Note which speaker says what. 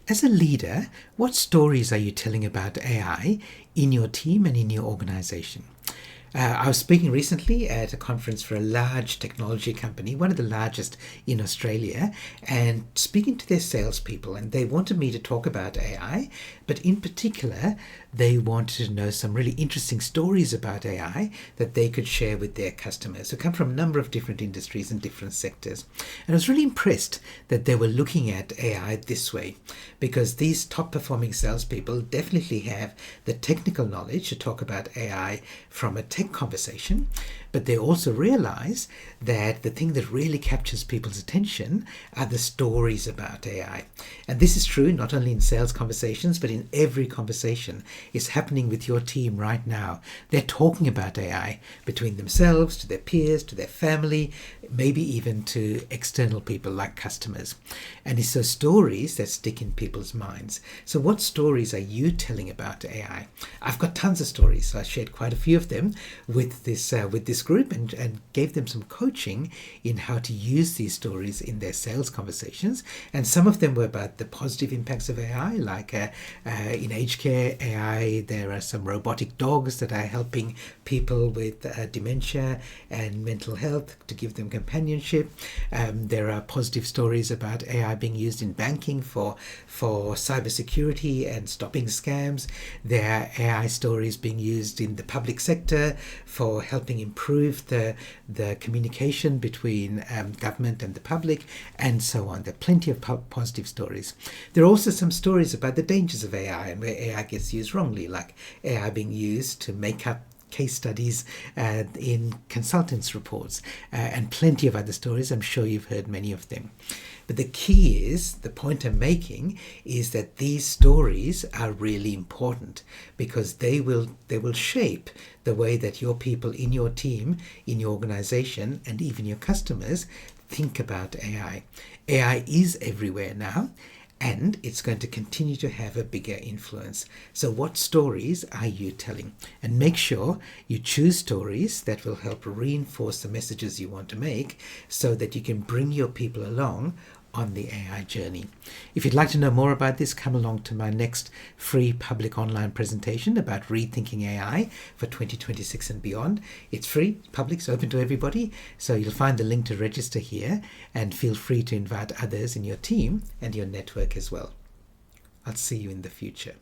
Speaker 1: As a leader, what stories are you telling about AI in your team and in your organization? I was speaking recently at a conference for a large technology company, one of the largest in Australia, and speaking to their salespeople. And they wanted me to talk about AI, but in particular, they wanted to know some really interesting stories about AI that they could share with their customers who come from a number of different industries and different sectors. And I was really impressed that they were looking at AI this way, because these top performing salespeople definitely have the technical knowledge to talk about AI from a tech conversation, but they also realize that the thing that really captures people's attention are the stories about AI. And this is true not only in sales conversations, but in every conversation is happening with your team right now. They're talking about AI between themselves, to their peers, to their family, maybe even to external people like customers. And it's those stories that stick in people's minds. So what stories are you telling about AI? I've got tons of stories. So I shared quite a few of them with this group and gave them some coaching in how to use these stories in their sales conversations. And some of them were about the positive impacts of AI, like in aged care AI, there are some robotic dogs that are helping people with dementia and mental health to give them companionship. There are positive stories about AI being used in banking for cybersecurity and stopping scams. There are AI stories being used in the public sector for helping improve the communication between government and the public, and so on. There are plenty of positive stories. There are also some stories about the dangers of AI and where AI gets used wrongly, like AI being used to make up case studies in consultants' reports, and plenty of other stories. I'm sure you've heard many of them. But the key is, the point I'm making is that these stories are really important, because they will shape the way that your people in your team, in your organization, and even your customers think about AI. AI is everywhere now, and it's going to continue to have a bigger influence. So what stories are you telling? And make sure you choose stories that will help reinforce the messages you want to make, so that you can bring your people along on the AI journey. If you'd like to know more about this, come along to my next free public online presentation about rethinking AI for 2026 and beyond. It's free, public, it's open to everybody. So you'll find the link to register here, and feel free to invite others in your team and your network as well. I'll see you in the future.